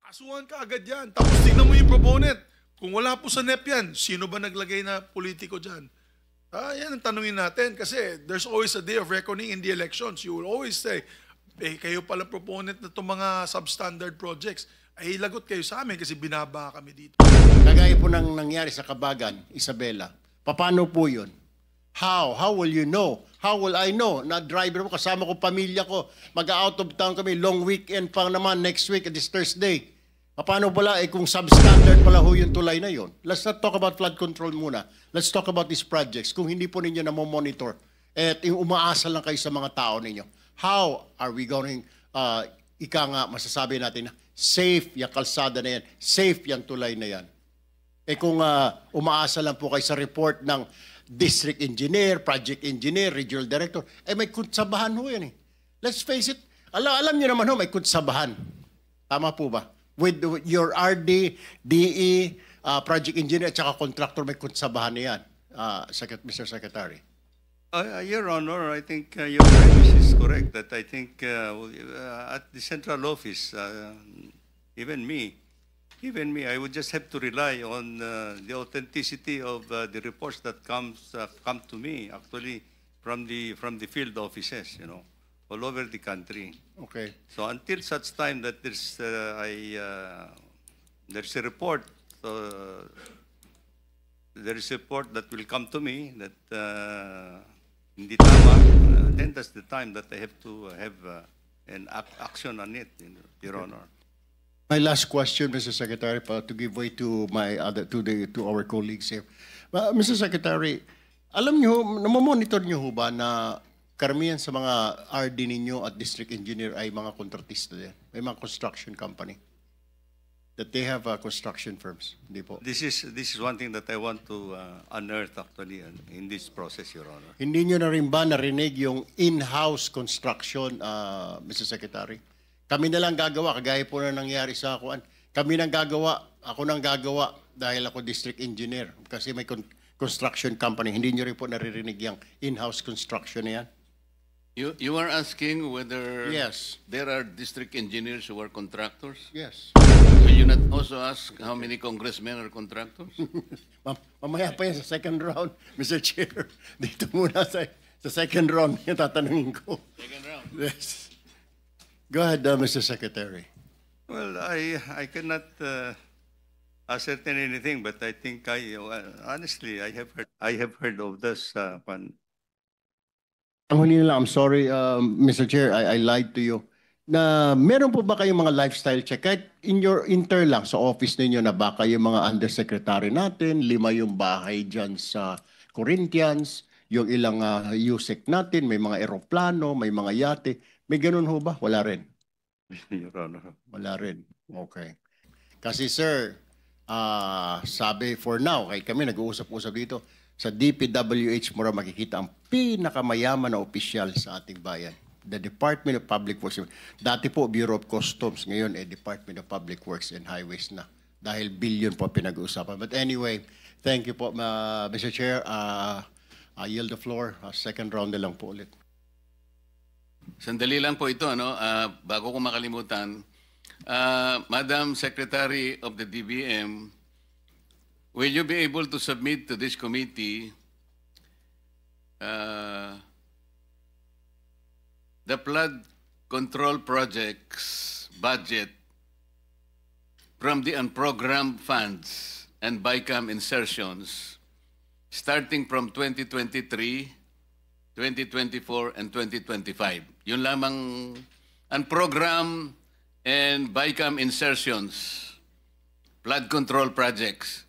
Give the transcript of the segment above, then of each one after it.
Asuhan ka agad yan. Tapos tingnan mo yung proponent. Kung wala po sa NEP yan, sino ba naglagay na politiko dyan? Yan ang tanungin natin kasi there's always a day of reckoning in the elections. You will always say, kayo pala proponent na itong mga substandard projects. Ay lagot kayo sa amin kasi binaba kami dito. Kagaya po nang nangyari sa Kabagan, Isabela. Paano po yun? How? How will you know? How will I know? Na driver mo, kasama ko, pamilya ko. Mag-out of town kami, long weekend pa naman next week, this Thursday. Paano pala, kung substandard pala ho yung tulay na yun? Let's not talk about flood control muna. Let's talk about these projects. Kung hindi po ninyo na-monitor, at umaasa lang kayo sa mga tao ninyo, how are we going, ika nga, masasabi natin na safe yung kalsada na yan, safe yung tulay na yan? Kung umaasa lang po kayo sa report ng district engineer, project engineer, regional director, may kutsabahan ho yan eh. Let's face it, alam nyo naman ho, may kutsabahan. Tama po ba? With your RD, DE, project engineer, at saka contractor, may kutsabahan na yan, Mr. Secretary. Your Honor, I think your premise is correct. That I think at the central office, even me, I would just have to rely on the authenticity of the reports that come to me actually from the field offices, all over the country. Okay. So until such time that there's a report, there is a report that will come to me that hindi tama, then that's the time that I have to have an action on it, Your Honor. My last question, Mr. Secretary, to give way to to our colleagues here. Mr. Secretary, alam niyo, namomonitor niyo ho ba na karamihan sa mga RD ninyo at district engineer ay mga kontratista din? May mga construction company that they have construction firms, hindi po? This is one thing that I want to unearth actually in this process, Your Honor. Hindi niyo na rin ba narinig yung in-house construction, Mr. Secretary? Kami na lang gagawa, kagaya po na nangyari sa akuan. Kami nang gagawa, ako nang gagawa dahil ako district engineer kasi may construction company. Hindi niyo rin po naririnig yung in-house construction na yan? You are asking whether Yes. there are district engineers who are contractors? Yes. Will you not also ask how many congressmen are contractors? Mamaya pa yan sa second round, Mr. Chair. Dito muna sa second round yung tatanungin ko. Second round. Yes. Go ahead, Mr. Secretary. Well, I cannot ascertain anything, but I think honestly I have heard of this one. Ang huli na lang, I'm sorry, Mr. Chair, I lied to you. Na meron po ba kayong mga lifestyle check? Kahit in your inter lang sa office ninyo na baka yung mga undersecretary natin, 5 yung bahay dyan sa Corinthians, yung ilang USEC natin, may mga eroplano, may mga yate. May ganun ho ba? Wala rin. Your Honor. Wala rin. Okay. Kasi sir, sabi for now, kay kami nag-uusap-usap dito, sa DPWH mo makikita ang pinakamayaman na opisyal sa ating bayan. The Department of Public Works. Dati po, Bureau of Customs. Ngayon, Department of Public Works and Highways na. Dahil billion po pinag-uusapan. But anyway, thank you po, Mr. Chair. I yield the floor. Second round na lang po ulit. Sandali lang po ito, bago ko makalimutan. Madam Secretary of the DBM, will you be able to submit to this committee the flood control projects budget from the unprogrammed funds and BICAM insertions starting from 2023, 2024, and 2025? Yun lamang unprogrammed and BICAM insertions, flood control projects.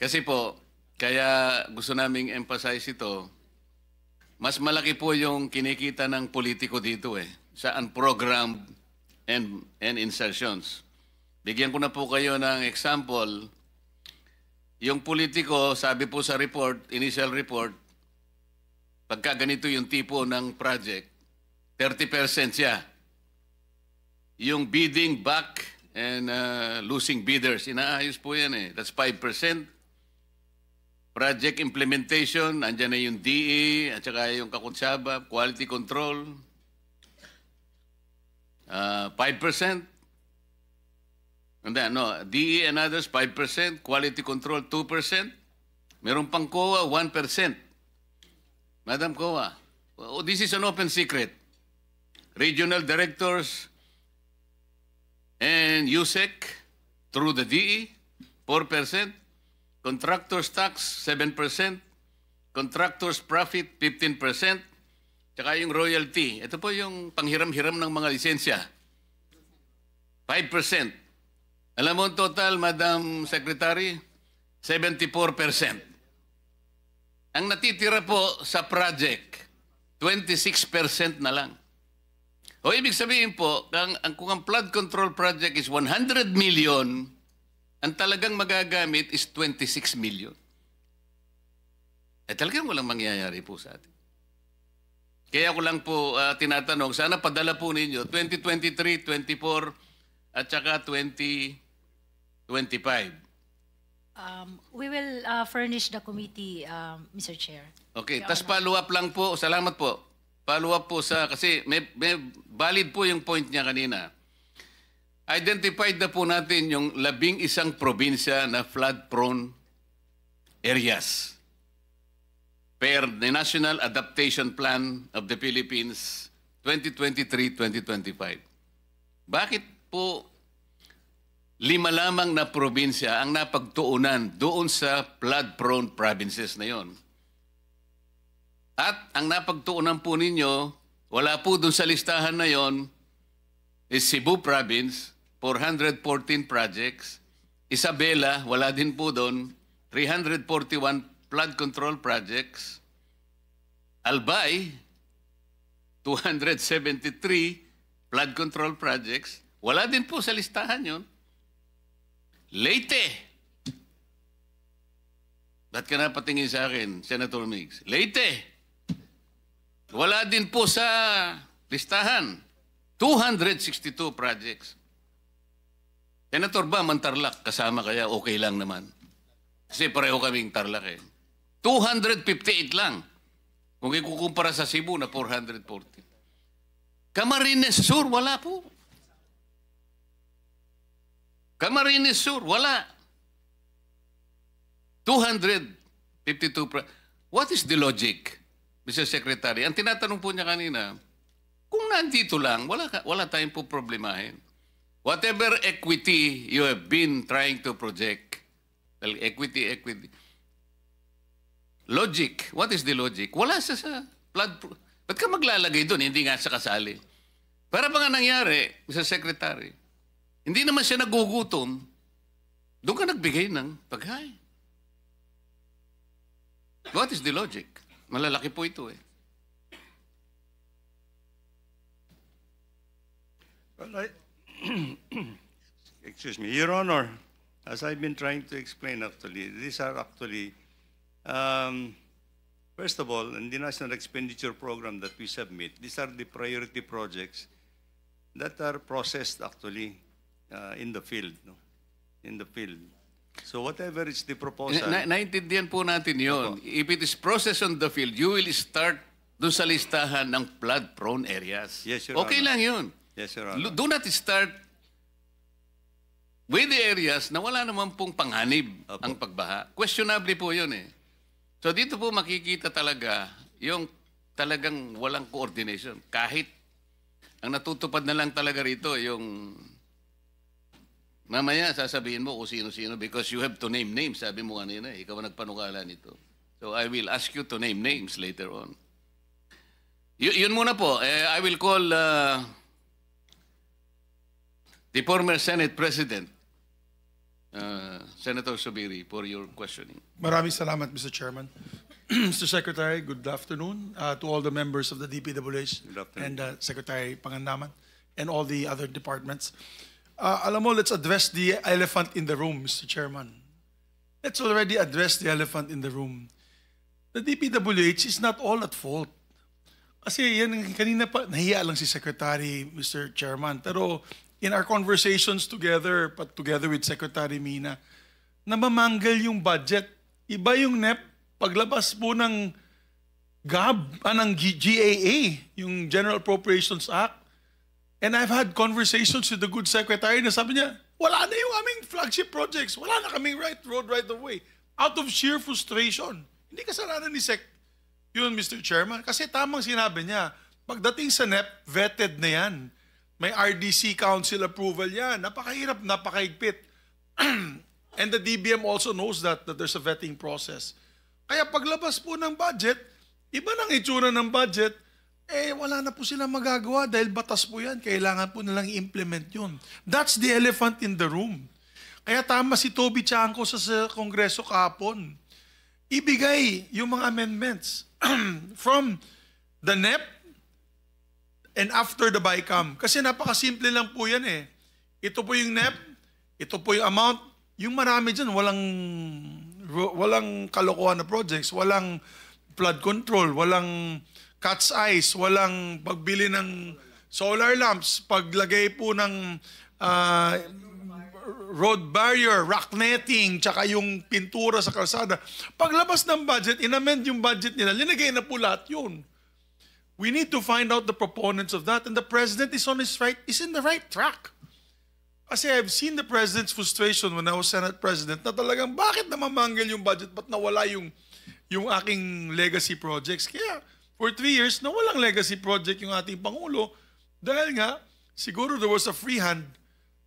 Kasi po, kaya gusto naming emphasize ito, mas malaki po yung kinikita ng politiko dito sa unprogrammed and insertions. Bigyan ko na po kayo ng example. Yung politiko, sabi po sa report, initial report, pagka ganito yung tipo ng project, 30% siya. Yung bidding back and losing bidders, inaayos po yan That's 5%. Project implementation, andyan na yung DE, at saka yung kakutsaba, quality control, 5%. And then, no, DE and others, 5%. Quality control, 2%. Meron pang COA, 1%. Madam COA, oh, this is an open secret. Regional directors and USEC through the DE, 4%. Contractors tax, 7%. Contractors profit, 15%. Tsaka yung royalty. Ito po yung panghiram-hiram ng mga lisensya. 5%. Alam mo ang total, Madam Secretary? 74%. Ang natitira po sa project, 26% na lang. O ibig sabihin po, kung ang flood control project is 100 million, ang talagang magagamit is 26 million. Talagang walang mangyayari po sa atin. Kaya ko lang po tinatanong, sana padala po ninyo 2023, 24, at saka 2025. We will furnish the committee, Mr. Chair. Okay, tas follow up lang po. Salamat po. Follow up po kasi may valid po yung point niya kanina. Identified na po natin yung 11 probinsya na flood-prone areas per the National Adaptation Plan of the Philippines 2023-2025. Bakit po 5 lamang na probinsya ang napagtuunan doon sa flood-prone provinces na yon? At ang napagtuunan po ninyo, wala po doon sa listahan na yon, is Cebu Province, 414 projects. Isabela, wala din po doon, 341 flood control projects. Albay, 273 flood control projects. Wala din po sa listahan yon. Leyte. Ba't ka napatingin sa akin, Senator Migs? Leyte. Wala din po sa listahan. 262 projects. Senator Bam, ang Tarlac, kasama kaya okay lang naman. Kasi pareho kaming Tarlac eh. 258 lang. Kung ikukumpara sa Cebu na 440. Camarines Sur, wala po. Camarines Sur, wala. 252. What is the logic, Mr. Secretary? Ang tinatanong po niya kanina, kung nandito lang, wala tayong po problemahin. Whatever equity you have been trying to project, equity. Logic, what is the logic? Wala sa flood. Ba't ka maglalagay doon? Hindi nga sa kasali. Para ba nga nangyari, Mr. Secretary? Hindi naman siya nagugutom. Doon ka nagbigay ng pagkain. What is the logic? Malalaki po ito eh. Well, excuse me, Your Honor, as I've been trying to explain actually, these are actually, first of all, in the National Expenditure Program that we submit, these are the priority projects that are processed actually in the field, no? In the field. So whatever is the proposal. Naintindihan po natin yun. If it is processed on the field, you will start doon sa listahan ng flood-prone areas. Yes, Your okay Honor. lang yun. Yes, Your Honor. Do not start with the areas na wala naman pong panganib ang pagbaha. Questionable po yun eh. So dito po makikita talaga yung talagang walang coordination. Kahit ang natutupad na lang talaga rito yung mamaya sasabihin mo kung sino-sino because you have to name names. Sabi mo kanina, ikaw ang nagpanukala nito. So I will ask you to name names later on. Yun muna po. I will call the former Senate President, Senator Subiri, for your questioning. Maraming salamat, Mr. Chairman. Mr. Secretary, good afternoon to all the members of the DPWH Good afternoon. and Secretary Pangandaman and all the other departments. Alam mo, let's address the elephant in the room, Mr. Chairman. Let's already address the elephant in the room. The DPWH is not all at fault. Kasi yan, kanina pa, nahiya lang si Secretary, Mr. Chairman. Pero in our conversations together, together with Secretary Mina, namamanggal yung budget. Iba yung NEP, paglabas po ng ng GAA, yung General Appropriations Act. And I've had conversations with the good secretary na sabi niya, wala na yung aming flagship projects. Wala na kaming road right of way. Out of sheer frustration. Hindi kasalanan ni Sec yun, Mr. Chairman. Kasi tamang sinabi niya, pagdating sa NEP, vetted na yan. May RDC Council approval yan. Napakahirap, napakaigpit. And the DBM also knows that there's a vetting process. Kaya paglabas po ng budget, iba nang itsura ng budget, wala na po sila magagawa dahil batas po yan. Kailangan po nilang i-implement yun. That's the elephant in the room. Kaya tama si Toby Chanco sa Kongreso kahapon. Ibigay yung mga amendments from the NEP and after the BICAM. Kasi napakasimple lang po yan eh. Ito po yung NEP, ito po yung amount. Yung marami dyan, walang kalokohan na projects, walang flood control, walang cat's eyes, walang pagbili ng solar lamps, paglagay po ng road barrier, rock netting, tsaka yung pintura sa kalsada. Paglabas ng budget, inamend yung budget nila, linagay na po lahat yun. We need to find out the proponents of that, and the President is in the right track. Kasi I've seen the President's frustration when I was Senate President na talagang bakit namamanggal yung budget, ba't nawala yung aking legacy projects. Kaya for 3 years, nawalang legacy project yung ating Pangulo dahil nga, siguro there was a free hand.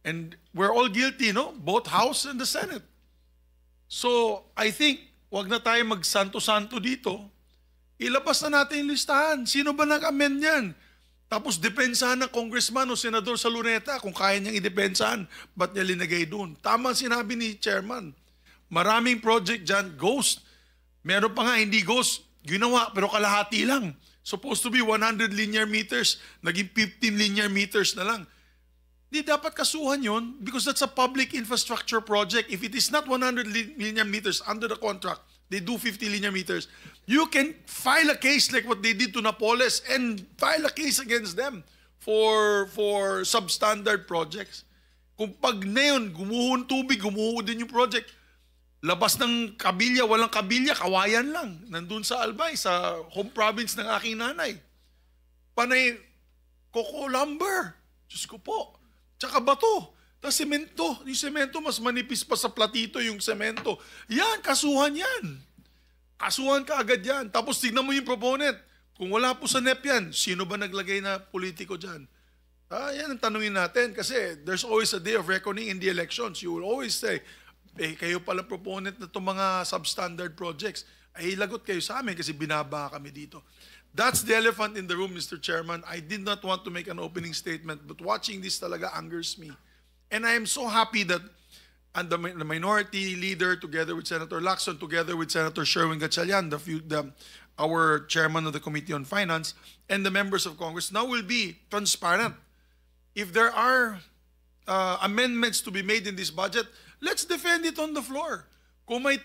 And we're all guilty, no? Both House and the Senate. So, I think, wag na tayo magsanto-santo dito. Ilabas na natin yung listahan. Sino ba nag-amend yan? Tapos, depensahan ng congressman o senador sa Luneta kung kaya niyang idepensahan. Ba't niya linagay doon? Tama sinabi ni Chairman. Maraming project dyan, ghost. Meron pa nga, hindi ghost. Ginawa, pero kalahati lang. Supposed to be 100 linear meters. Naging 15 linear meters na lang. Di dapat kasuhan yun because that's a public infrastructure project. If it is not 100 linear meters under the contract, they do 50 linear meters. You can file a case like what they did to Napoles and file a case against them for substandard projects. Kung pag na yun, gumuhon tubig, gumuho din yung project. Labas ng kabilya, walang kabilya, kawayan lang. Nandun sa Albay, sa home province ng aking nanay. Panay, coco lumber. Diyos ko po. Tsaka bato. Tapos semento. Yung semento, mas manipis pa sa platito yung semento. Yan, kasuhan yan. Kasuhan ka agad yan. Tapos tignan mo yung proponent. Kung wala po sa NEP yan, sino ba naglagay na politiko dyan? Yan ang tanungin natin. Kasi there's always a day of reckoning in the elections. You will always say, kayo pala proponent na itong mga substandard projects. Ay, lagot kayo sa amin kasi binaba kami dito. That's the elephant in the room, Mr. Chairman. I did not want to make an opening statement, but watching this talaga angers me. And I am so happy that the minority leader, together with Senator Lacson, together with Senator Sherwin Gatchalian, our chairman of the Committee on Finance, and the members of Congress now will be transparent. If there are amendments to be made in this budget, let's defend it on the floor. Kung may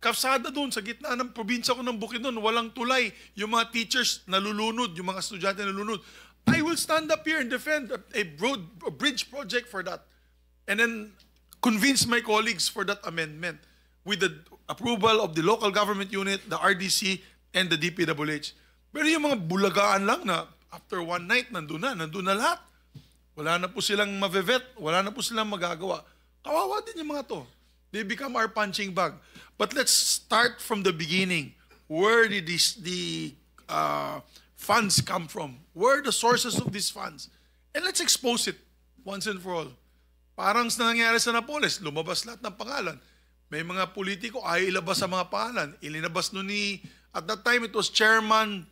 kalsada doon sa gitna ng probinsya ko ng Bukidnon, walang tulay, yung mga teachers nalulunod, yung mga estudyante nalulunod, I will stand up here and defend a bridge project for that. And then convince my colleagues for that amendment with the approval of the local government unit, the RDC, and the DPWH. Pero yung mga bulagaan lang na after one night, nandun na lahat. Wala na po silang mavevet, wala na po silang magagawa. Kawawa din yung mga to. They become our punching bag. But let's start from the beginning. Where did the funds come from? Where are the sources of these funds? And let's expose it once and for all. Parang sa nangyari sa Napoles, lumabas lahat ng pangalan. May mga politiko ay ilabas sa mga pangalan. Ilinabas nun at that time it was Chairman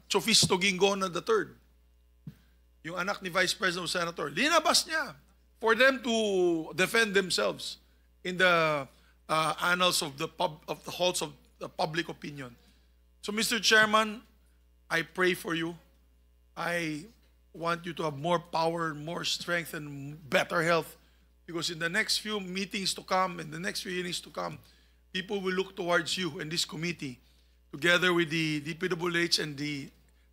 Chofisto Gingona III. Yung anak ni Vice President o Senator. Linabas niya for them to defend themselves in the annals of the halls of the public opinion. So, Mr. Chairman, I pray for you. I want you to have more power, more strength, and better health. Because in the next few meetings to come, in the next few hearings to come, people will look towards you and this committee, together with the DPWH and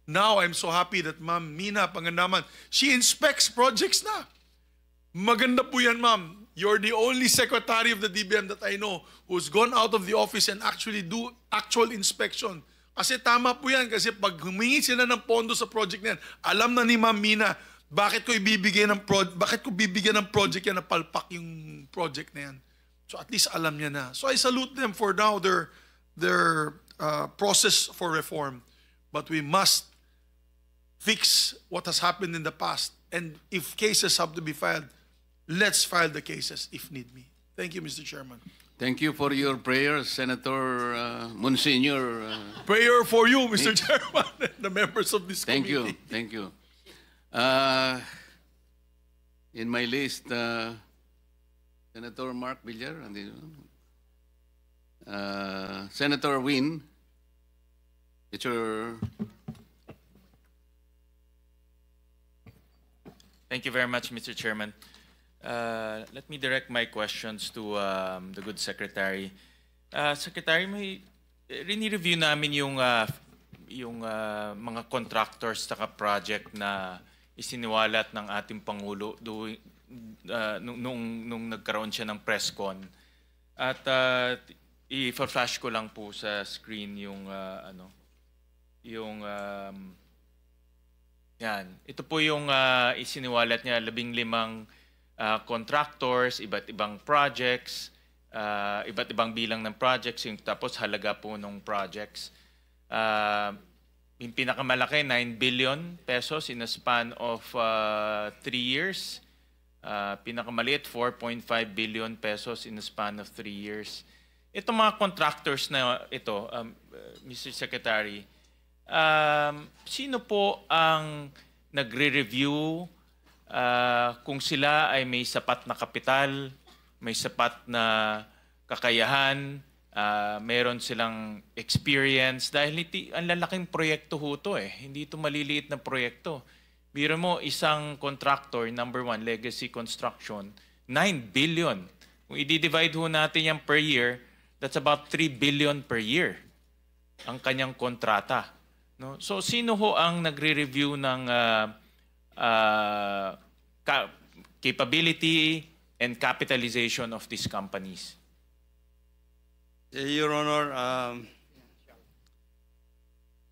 now I'm so happy that Ma'am Mina Pangandaman, she inspects projects na. Maganda po yan, ma'am. You're the only secretary of the DBM that I know who's gone out of the office and actually do actual inspection. Kasi tama po yan, kasi pag humingi sila ng pondo sa project na yan, alam na ni Ma'am Mina Bakit ko bibigyan ng project yan na palpak yung project na yan? So at least alam niya na. So I salute them for now their process for reform. But we must fix what has happened in the past. And if cases have to be filed, let's file the cases if need be. Thank you, Mr. Chairman. Thank you for your prayers, Senator Monsignor. Prayer for you, Mr. Chairman, and the members of this Thank committee. you, thank you. In my list, Senator Mark Villar, Senator Win, it's your... Thank you very much, Mr. Chairman. Let me direct my questions to the good Secretary. Secretary, may rini-review namin yung mga contractors sa project na isiniwalat ng ating Pangulo nung nagkaroon siya ng press con. At i-flash ko lang po sa screen yan. Ito po yung isiniwalat niya, 15 contractors, iba't ibang projects, iba't ibang bilang ng projects, yung tapos halaga po ng projects. Yung pinakamalaki, 9 billion pesos in a span of 3 years. Pinakamaliit, 4.5 billion pesos in a span of 3 years. Itong mga contractors na ito, Mr. Secretary, sino po ang nagre-review kung sila ay may sapat na kapital, may sapat na kakayahan, meron silang experience? Dahil ang lalaking proyekto ho to eh. Hindi ito maliliit na proyekto. Biro mo, isang contractor, number 1, Legacy Construction, 9 billion. Kung i-divide ho natin yan per year, that's about 3 billion per year ang kanyang kontrata. No? So sino ho ang nagre-review ng capability and capitalization of these companies? Your Honor,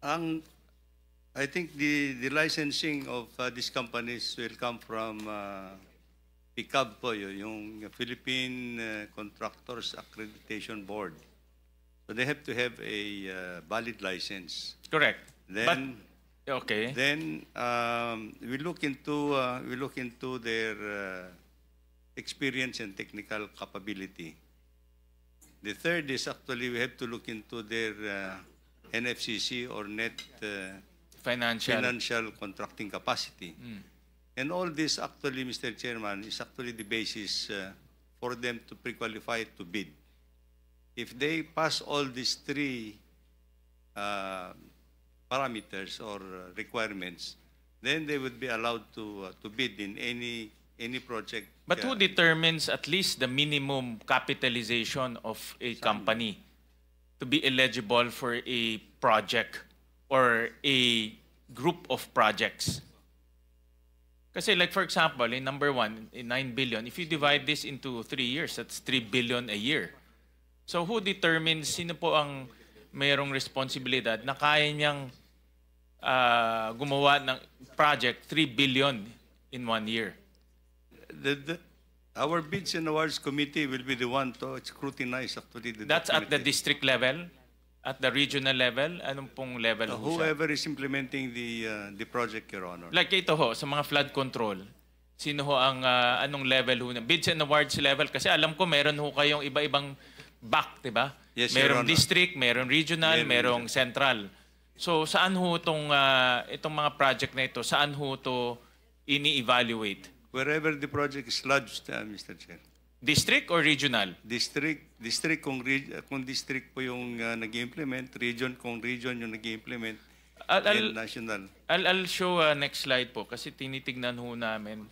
I think the licensing of these companies will come from PICAB po, yung Philippine Contractors Accreditation Board. So they have to have a valid license. Correct. Then, okay. Then we look into their experience and technical capability. The third is actually we have to look into their NFCC or net financial contracting capacity. And all this actually, Mr. Chairman, is actually the basis for them to pre-qualify to bid. If they pass all these 3 parameters or requirements, then they would be allowed to bid in any project. But who determines at least the minimum capitalization of a company to be eligible for a project or a group of projects? Kasi like for example, in number 1, in 9 billion, if you divide this into 3 years, that's 3 billion a year. So who determines, sino po ang mayroong responsibilidad na kaya niyang gumawa ng project 3 billion in 1 year? Our Bids and Awards Committee will be the one to scrutinize actually the That's at the district level? At the regional level? Anong pong level? Whoever is implementing the project, Your Honor. Like ito ho, sa mga flood control, sino ho ang anong level ho na? Bids and Awards level? Kasi alam ko meron ho kayong iba-ibang back, di ba? Yes, merong Your Honor. district, merong regional, merong central. So saan ho itong mga project na ito, saan ho ito ini-evaluate? Wherever the project is lodged, Mr. Chair. District or regional? District kung district po yung nag-implement, region kung region yung nag-implement, and national. I'll show next slide po kasi tinitignan ho namin.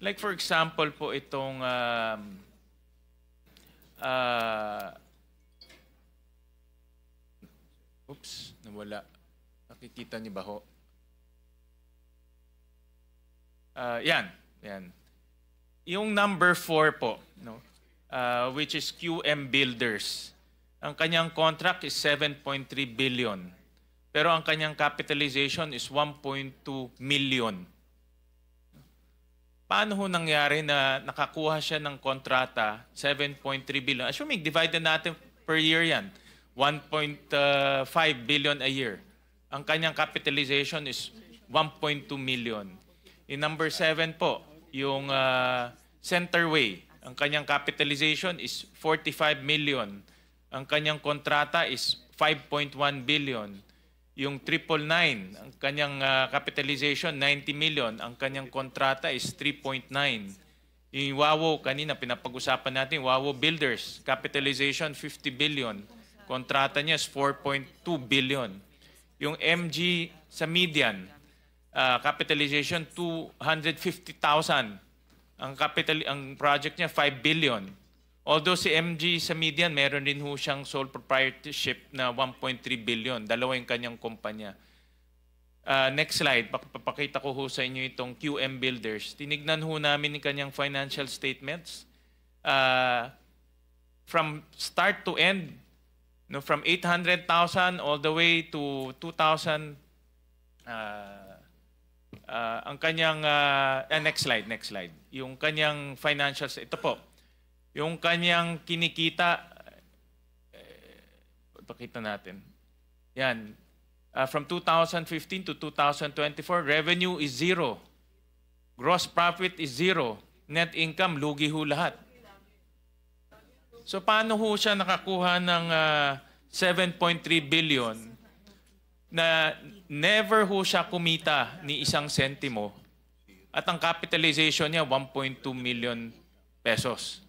Like for example po itong oops, nawala. Nakikita niyo ba ho? Yan. Yung number 4 po, no? Which is QM Builders. Ang kanyang contract is 7.3 billion. Pero ang kanyang capitalization is 1.2 million. paano ho nangyari na nakakuha siya ng kontrata, 7.3 billion? Assuming divided natin per year yan, 1.5 billion a year. Ang kanyang capitalization is 1.2 million. In number 7 po, yung Centerway, ang kanyang capitalization is 45 million. Ang kanyang kontrata is 5.1 billion. Yung 999, ang kanyang capitalization 90 million. Ang kanyang kontrata is 3.9. Yung Wawo, kanina pinapag-usapan natin, Wawo Builders, capitalization 50 billion. Kontrata niya is 4.2 billion. Yung MG sa Median, capitalization 250,000. Ang project niya 5 billion. Although si MG sa Median, meron din ho siyang sole proprietorship na 1.3 billion. Dalawa yung kanyang kumpanya. Next slide, papakita ko ho sa inyo itong QM Builders. Tinignan ho namin yung kanyang financial statements. From start to end, no, from 800,000 all the way to 2,000. Ang kanyang, next slide. Yung kanyang financials, ito po. Yung kanyang kinikita, pakita natin. Yan. From 2015 to 2024, revenue is 0. Gross profit is 0. Net income, lugi ho lahat. So paano ho siya nakakuha ng 7.3 billion na never ho siya kumita ni isang sentimo at ang capitalization niya 1.2 million pesos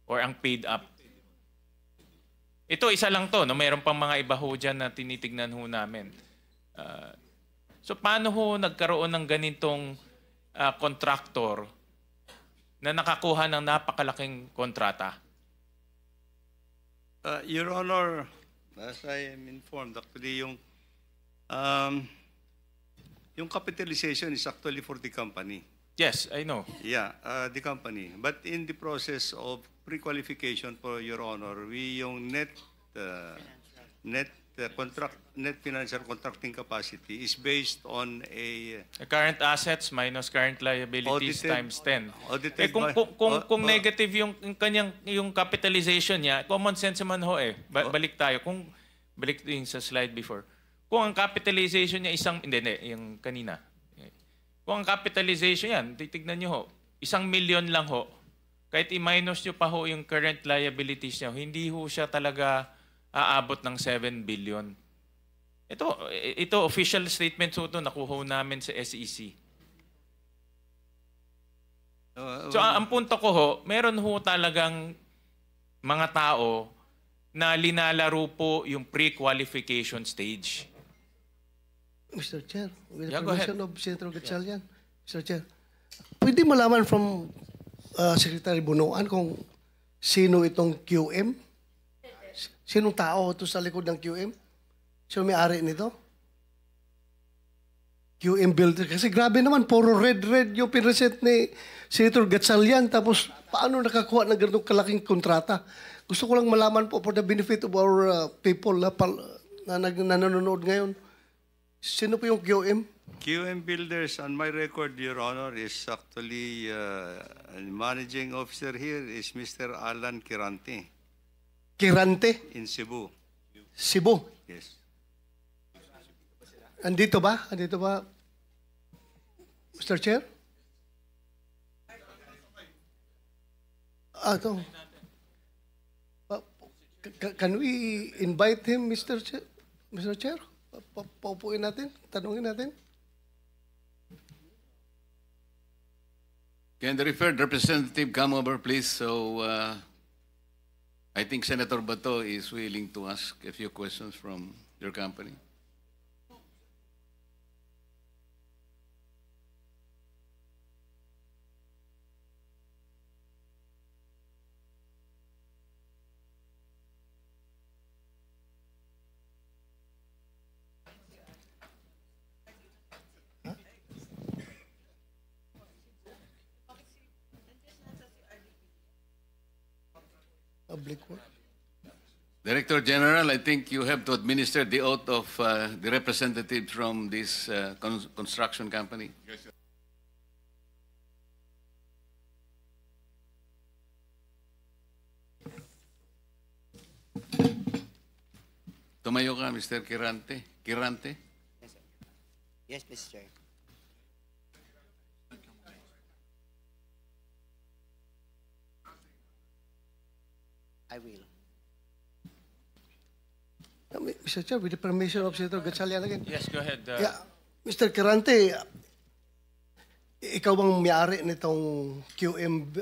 or ang paid up. Ito, isa lang to. No? Mayroon pang mga iba ho dyan na tinitignan ho namin. So paano ho nagkaroon ng ganitong contractor na nakakuha ng napakalaking kontrata? Your Honor, as I am informed, actually yung capitalization is actually for the company. Yes, I know. Yeah, the company. But in the process of pre-qualification for Your Honor, yung net financial contracting capacity is based on a Current assets minus current liabilities Audited- times 10. audited Kung, by- kung negative yung kanyang yung capitalization niya, common sense naman ho eh. Balik tayo. Kung balik din sa slide before. Kung ang capitalization niya hindi, yung kanina. Kung ang capitalization yan, titignan niyo ho, 1 million lang ho. Kahit i-minus nyo pa ho yung current liabilities niya, hindi ho siya talaga aabot ng 7 billion. Ito official statement ho ito, nakuha ho namin sa SEC. So ang punto ko ho, meron ho talagang mga tao na linalaro po yung pre-qualification stage. Mr. Chair, with the Yeah, go ahead. permission of Senator Gatchalian, Mr. Chair, pwede malaman from Secretary Bunuan kung sino itong QM? Sinong tao ito sa likod ng QM? Sino may-ari nito? QM Builder. Kasi grabe naman, puro red yung pinresent ni Senator Gatchalian. Tapos, paano nakakuha ng ganitong kalaking kontrata? Gusto ko lang malaman po for the benefit of our people na nanonood ngayon. Sino po yung QM? QM Builders, on my record, Your Honor, is actually managing officer here is Mr. Alan Kirante Kirante, in Cebu. Cebu. Yes. Andito ba? Mr. Chair? Ito. Can we invite him, Mr. Chair? Paupuin natin? Tanungin natin? Can the referred representative come over, please? So I think Senator Bato is willing to ask a few questions from your company. Public work. Director General, I think you have to administer the oath of the representative from this construction company. Tumayo ka, Mr. Kirante. Kirante. Yes, Mr. Chair. I will. Mr. Chair, with the permission of Senator Gatchalian again. Yes, go ahead. Yeah, Mr. Kirante, ikaw bang may-ari nitong QM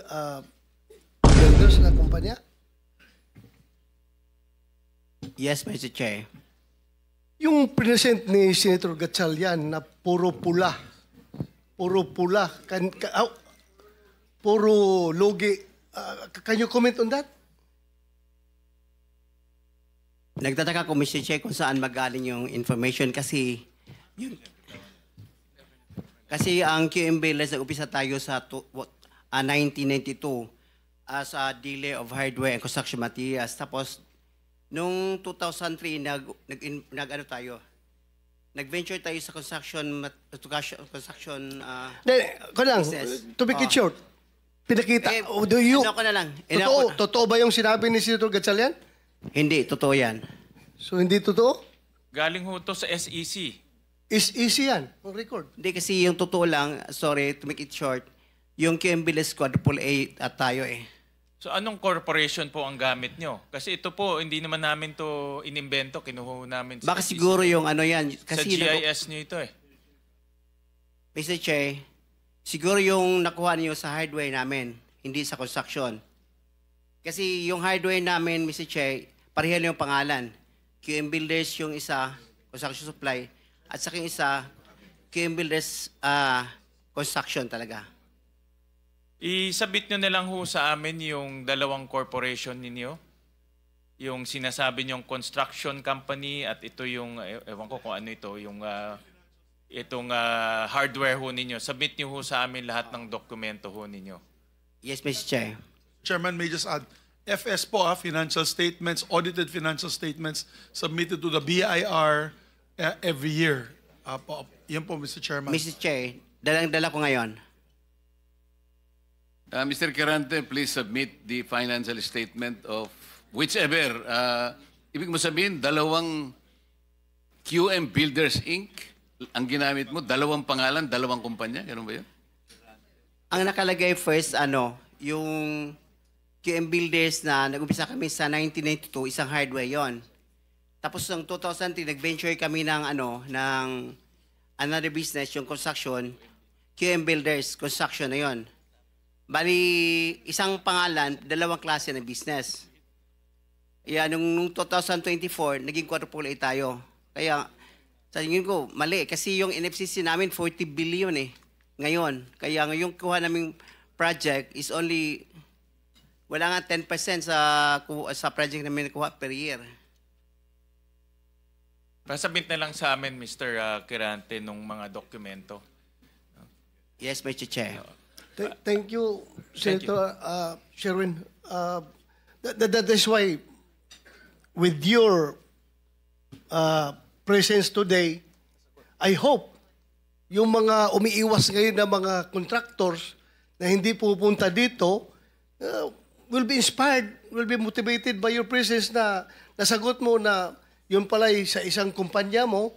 Builders na kumpanya? Yes, Mr. Chair. Yung present ni Senator Gatchalian na puro pula, puro logi, can you comment on that? Nagtataka ko, Mr. Chair, kung saan magaling yung information kasi ang QM Builders, nag-upisa tayo sa 1992 as a dealer of hardware and construction materials. Tapos, nung 2003, nag-venture tayo sa construction business. To make it short, pinakita. Ano ko na lang. Totoo ba yung sinabi ni Senator Gatchalian? Hindi, totoo yan. So, hindi totoo? Galing ho to sa SEC. Is easy yan, ang record. Hindi kasi yung totoo lang, sorry, to make it short, yung QM Builders quadruple A at tayo eh. So anong corporation po ang gamit nyo? Kasi ito po, hindi naman namin to inimbento, kinuha namin sa Baka SEC. siguro yung ano yan. Sa Kasi GIS nyo ito eh. Mr. Chair, siguro yung nakuha niyo sa hardware namin, hindi sa construction. Kasi yung hardware namin, Mr. Chair, pareho yung pangalan. QM Builders yung isa, construction supply, at saka yung isa, QM Builders construction talaga. Isabit nyo na lang ho sa amin yung dalawang corporation ninyo. Yung sinasabi nyong construction company at ito yung, ewan ko kung ano ito, yung itong hardware ho ninyo. Submit nyo ho sa amin lahat ng dokumento ho ninyo. Yes, Mr. Chair. Chairman, may just add, FS po, financial statements, audited financial statements submitted to the BIR every year. Yan po, Mr. Chairman. Mr. Chair, dalang-dala ko ngayon. Mr. Kirante, please submit the financial statement of whichever. Ibig mo sabihin, dalawang QM Builders Inc. ang ginamit mo, dalawang pangalan, dalawang kumpanya. Ganun ba yun? Ang nakalagay first, yung QM Builders na nag-umpisa kami sa 1992, isang hardware yon. Tapos noong 2003, nag-venture kami ng another business, yung construction, QM Builders, construction na yon. Bali, isang pangalan, dalawang klase ng business. Kaya nung 2024, naging quadruple A tayo. Kaya, sa tingin ko, mali. Kasi yung NFCC namin, 40 billion eh. Ngayon. Kaya ngayong kuha naming project is only, wala nga 10% sa project namin nakuha per year. Pasabit na lang sa amin, Mr. Kirante, nung mga dokumento. Yes, Mr. Chair. Thank you, Thank you. Senator Sherwin. That is why, with your presence today, I hope yung mga umiiwas ngayon na mga contractors na hindi pupunta dito will be inspired, will be motivated by your presence na nasagot mo na yun pala sa isang kumpanya mo.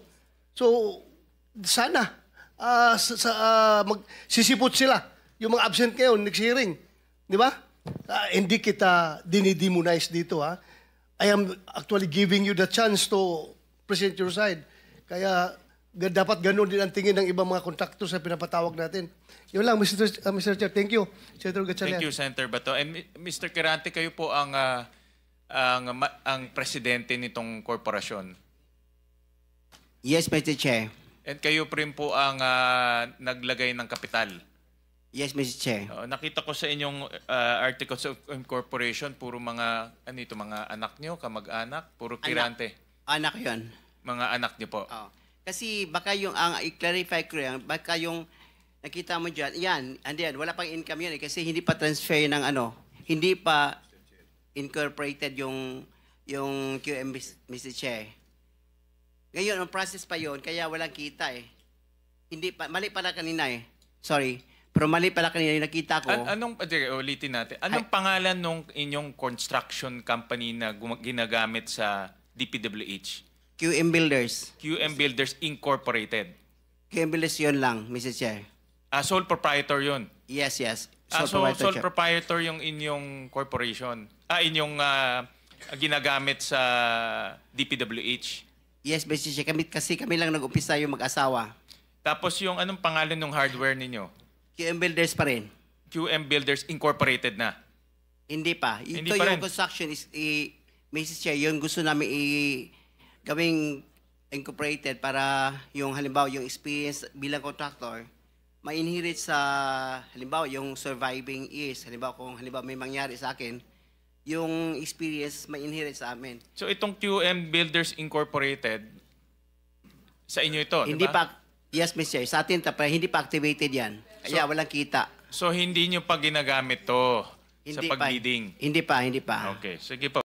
So, sana magsisipot sila. Yung mga absent ngayon, next hearing. Di ba? Hindi kita dinidemonize dito, ha? I am actually giving you the chance to present your side. Kaya dapat ganun din ang tingin ng ibang mga contractors sa pinapatawag natin. Yun lang, Mr. Chair. Thank you, Senator Gatchalian. Thank you, Senator Bato. And Mr. Kirante, kayo po ang presidente nitong korporasyon. Yes, Mr. Chair. At kayo rin po ang naglagay ng kapital. Yes, Mr. Chair. Nakita ko sa inyong articles of incorporation, puro mga, mga anak nyo, kamag-anak, puro Kirante. Anak yon. Mga anak nyo po. Oh. Kasi baka yung, i-clarify ko yan, baka yung nakita mo dyan, yan, wala pang income yun kasi hindi pa transfer ng hindi pa incorporated yung QM, Mr. Chair. Ngayon, ang process pa yon kaya walang kita eh. Hindi pa, mali pala kanina eh. Sorry. Pero mali pala kanina yung nakita ko. Ulitin natin. Anong pangalan nung inyong construction company na ginagamit sa DPWH? QM Builders. QM Builders Incorporated. QM Builders yun lang, Mr. Chair. Sole proprietor yun. Yes, yes. So proprietor, sole Chair. proprietor yung inyong corporation. Inyong ginagamit sa DPWH. Yes, Mr. Chair. Kasi kami lang nag-umpisa yung mag-asawa. Tapos yung anong pangalan ng hardware ninyo? QM Builders pa rin. QM Builders Incorporated na. Hindi pa. Hindi Ito pa yung rin. construction is, Mrs. Chair, yun gusto namin gawing incorporated para yung halimbawa yung experience bilang contractor ma-inherit sa halimbawa yung surviving years. Halimbawa kung halimbawa may mangyari sa akin, yung experience ma-inherit sa amin. So itong QM Builders Incorporated, sa inyo ito, di Hindi ba? pa, yes, Mr. Chair, sa atin, hindi pa activated yan. Kaya walang kita. So hindi nyo pa ginagamit to sa Hindi pa. pag-bidding? Hindi pa. Okay, sige po.